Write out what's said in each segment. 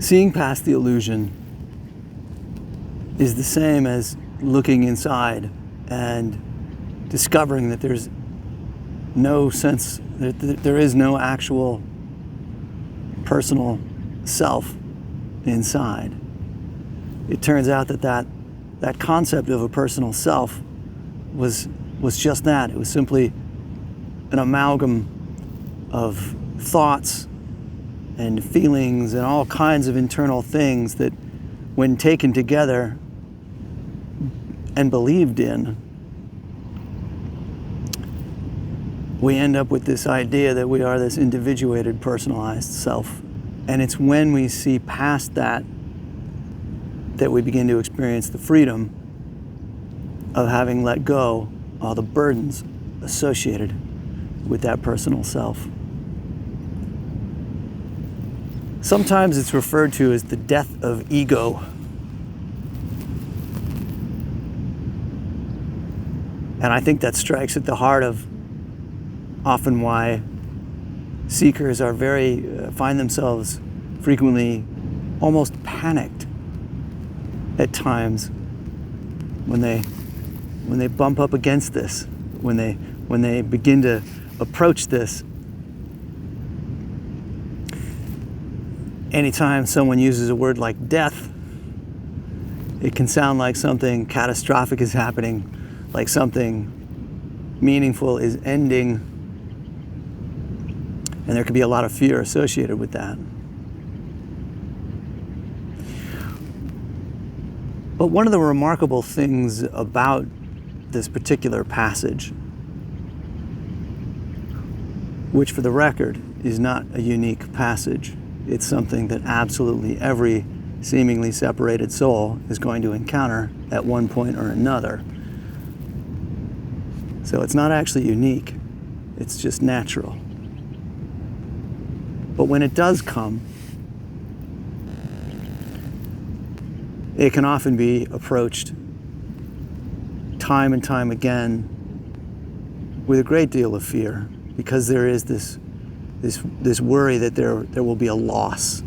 Seeing past the illusion is the same as looking inside and discovering that there's no sense, that there is no actual personal self inside. It turns out that concept of a personal self was just that. It was simply an amalgam of thoughts and feelings and all kinds of internal things that, when taken together and believed in, we end up with this idea that we are this individuated, personalized self. And it's when we see past that that we begin to experience the freedom of having let go all the burdens associated with that personal self. Sometimes it's referred to as the death of ego. And I think that strikes at the heart of often why seekers are find themselves frequently almost panicked at times when they bump up against this, when they begin to approach this. Anytime someone uses a word like death, it can sound like something catastrophic is happening, like something meaningful is ending, and there can be a lot of fear associated with that. But one of the remarkable things about this particular passage, which for the record is not a unique passage, it's something that absolutely every seemingly separated soul is going to encounter at one point or another. So it's not actually unique, it's just natural. But when it does come, it can often be approached time and time again with a great deal of fear, because there is this worry that there will be a loss.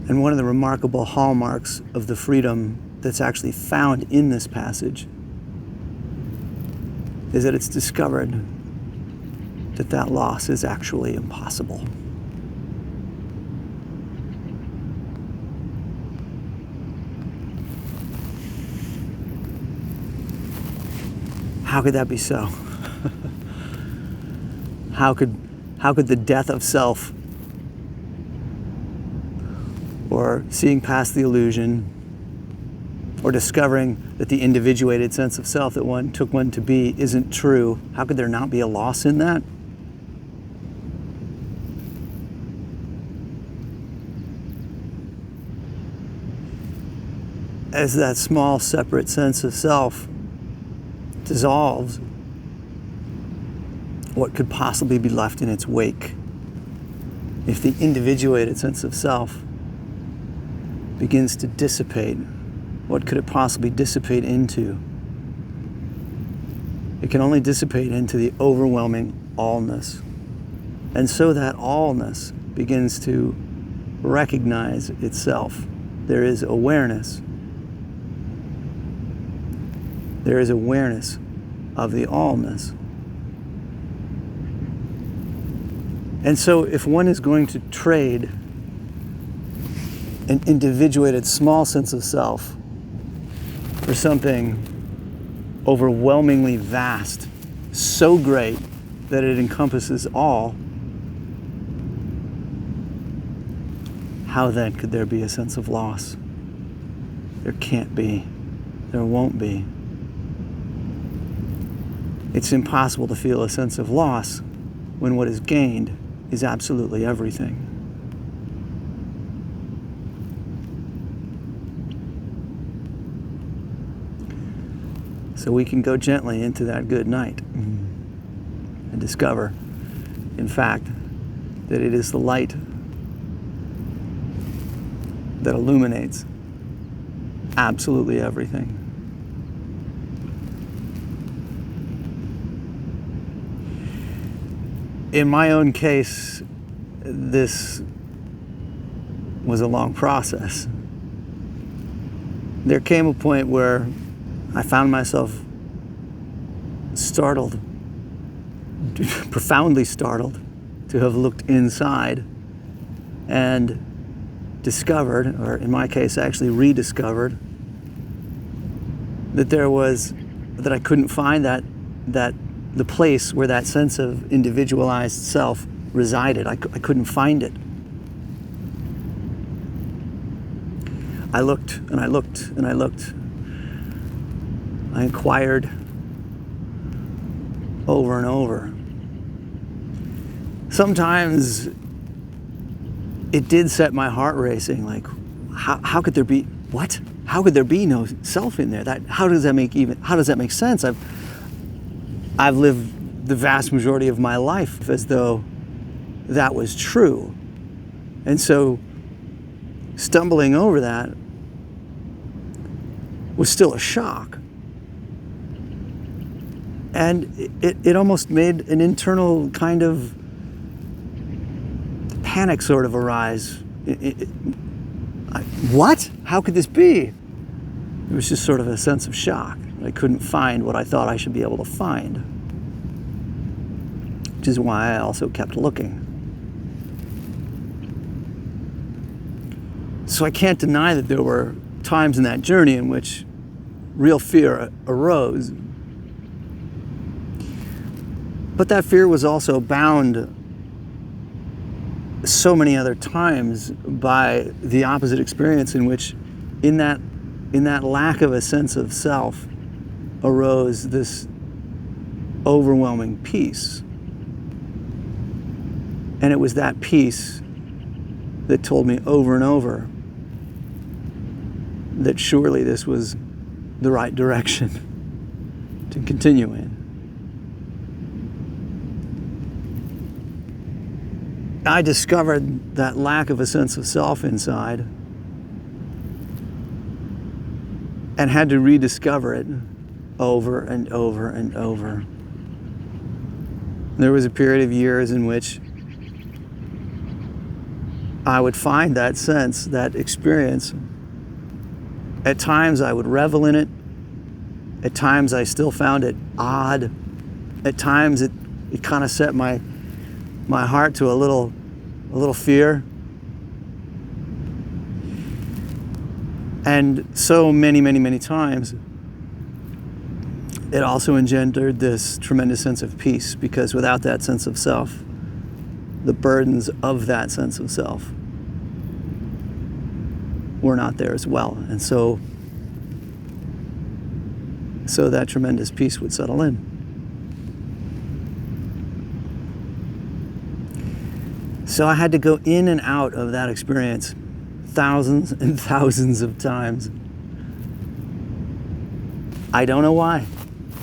And one of the remarkable hallmarks of the freedom that's actually found in this passage is that it's discovered that loss is actually impossible. How could that be so? How could the death of self, or seeing past the illusion, or discovering that the individuated sense of self that one took one to be isn't true, how could there not be a loss in that? As that small separate sense of self dissolves, what could possibly be left in its wake? If the individuated sense of self begins to dissipate, what could it possibly dissipate into? It can only dissipate into the overwhelming allness. And so that allness begins to recognize itself. There is awareness. There is awareness of the allness. And so if one is going to trade an individuated small sense of self for something overwhelmingly vast, so great that it encompasses all, how then could there be a sense of loss? There can't be. There won't be. It's impossible to feel a sense of loss when what is gained is absolutely everything. So we can go gently into that good night and discover, in fact, that it is the light that illuminates absolutely everything. In my own case, this was a long process. There came a point where I found myself startled, profoundly startled, to have looked inside and discovered, or in my case actually rediscovered, that I couldn't find that the place where that sense of individualized self resided. I couldn't find it. I looked and I looked and I looked. I inquired over and over. Sometimes it did set my heart racing, like, how could there be, what? How could there be no self in there? How does that make sense? I've lived the vast majority of my life as though that was true. And so stumbling over that was still a shock. And it almost made an internal kind of panic sort of arise. What? How could this be? It was just sort of a sense of shock. I couldn't find what I thought I should be able to find, which is why I also kept looking. So I can't deny that there were times in that journey in which real fear arose. But that fear was also bound so many other times by the opposite experience, in which in that lack of a sense of self arose this overwhelming peace. And it was that peace that told me over and over that surely this was the right direction to continue in. I discovered that lack of a sense of self inside and had to rediscover it over and over and over. There was a period of years in which I would find that sense, that experience. At times I would revel in it. At times I still found it odd. At times it kind of set my heart to a little fear. And so many times it also engendered this tremendous sense of peace, because without that sense of self, the burdens of that sense of self were not there as well. And so that tremendous peace would settle in. So I had to go in and out of that experience thousands and thousands of times. I don't know why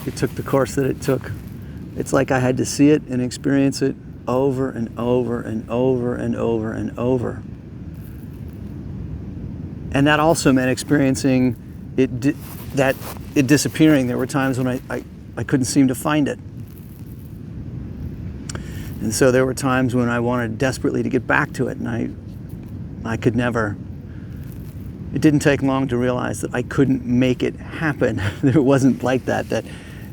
it took the course that it took. It's like I had to see it and experience it over and over and over and over and over. And that also meant experiencing it disappearing. There were times when I couldn't seem to find it. And so there were times when I wanted desperately to get back to it, and I could never. It didn't take long to realize that I couldn't make it happen. It wasn't like that that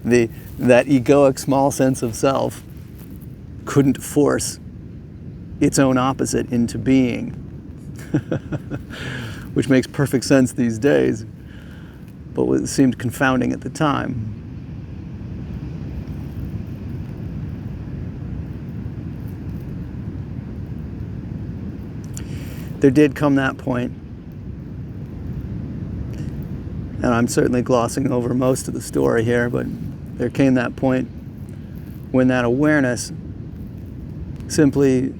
egoic small sense of self couldn't force its own opposite into being, which makes perfect sense these days, but what seemed confounding at the time. There did come that point, and I'm certainly glossing over most of the story here, but there came that point when that awareness simply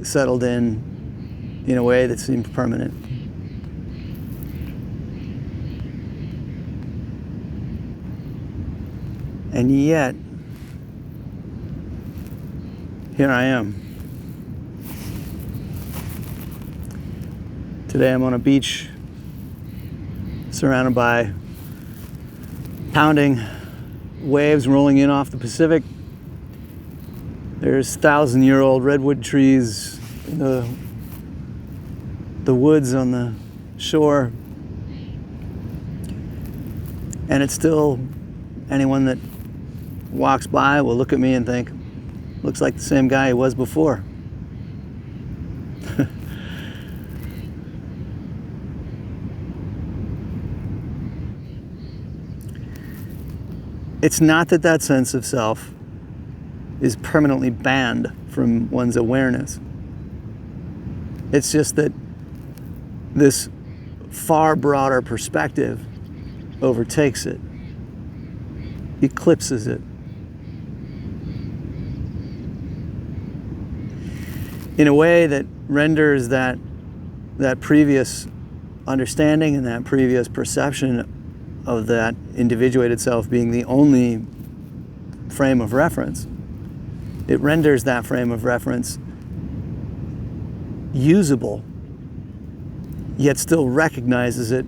settled in a way that seemed permanent. And yet, here I am. Today I'm on a beach surrounded by pounding waves rolling in off the Pacific. There's 1,000-year-old redwood trees in the woods on the shore, and it's still, anyone that walks by will look at me and think, looks like the same guy he was before. It's not that that sense of self is permanently banned from one's awareness. It's just that this far broader perspective overtakes it, eclipses it. In a way that renders that previous understanding and that previous perception of that individuated self being the only frame of reference, it renders that frame of reference usable, yet still recognizes it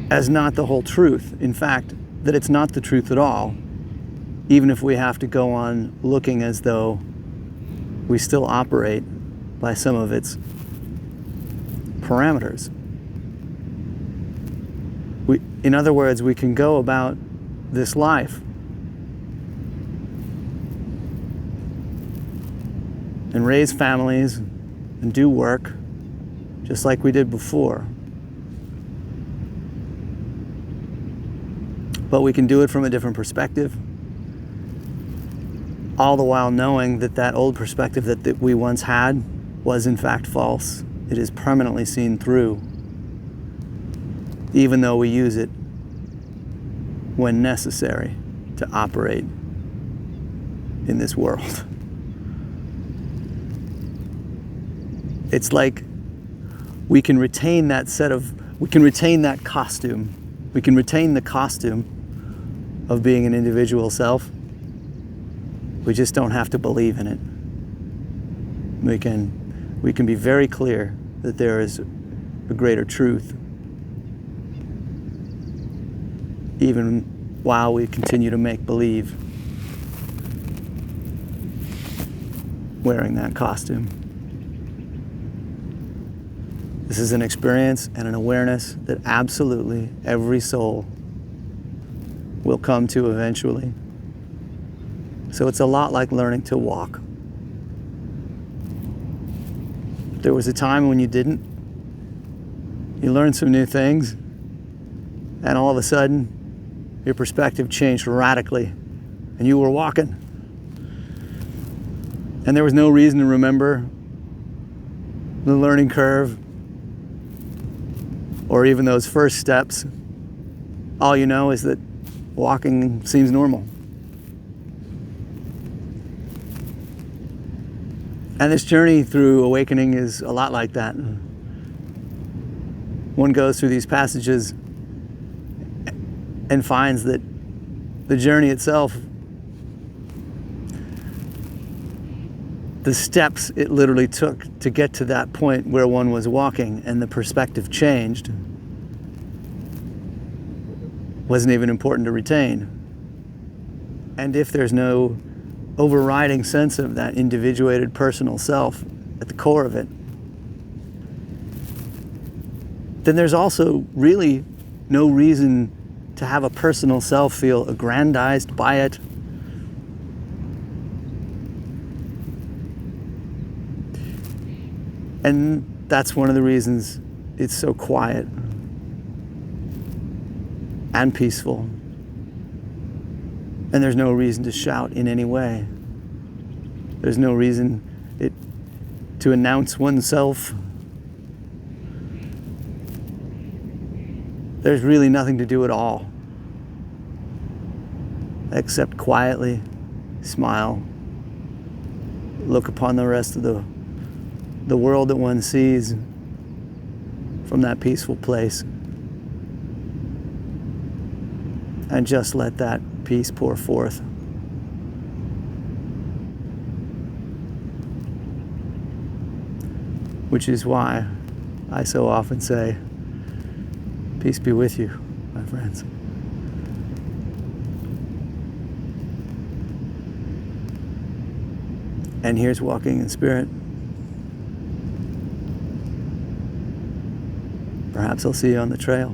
as not the whole truth. In fact, that it's not the truth at all, even if we have to go on looking as though we still operate by some of its parameters. In other words, we can go about this life and raise families and do work just like we did before. But we can do it from a different perspective, all the while knowing that that old perspective that we once had was in fact false. It is permanently seen through, even though we use it when necessary to operate in this world. It's like we can retain that costume. We can retain the costume of being an individual self. We just don't have to believe in it. We can be very clear that there is a greater truth, even while we continue to make believe wearing that costume. This is an experience and an awareness that absolutely every soul will come to eventually. So it's a lot like learning to walk. There was a time when you didn't. You learned some new things, and all of a sudden, your perspective changed radically, and you were walking. And there was no reason to remember the learning curve or even those first steps. All you know is that walking seems normal. And this journey through awakening is a lot like that. One goes through these passages and finds that the journey itself, the steps it literally took to get to that point where one was walking and the perspective changed, wasn't even important to retain. And if there's no overriding sense of that individuated personal self at the core of it, then there's also really no reason to have a personal self feel aggrandized by it. And that's one of the reasons it's so quiet and peaceful. And there's no reason to shout in any way. There's no reason to announce oneself. There's really nothing to do at all, except quietly smile, look upon the rest of the world that one sees from that peaceful place, and just let that peace pour forth. Which is why I so often say, peace be with you, my friends. And here's walking in spirit. Perhaps I'll see you on the trail.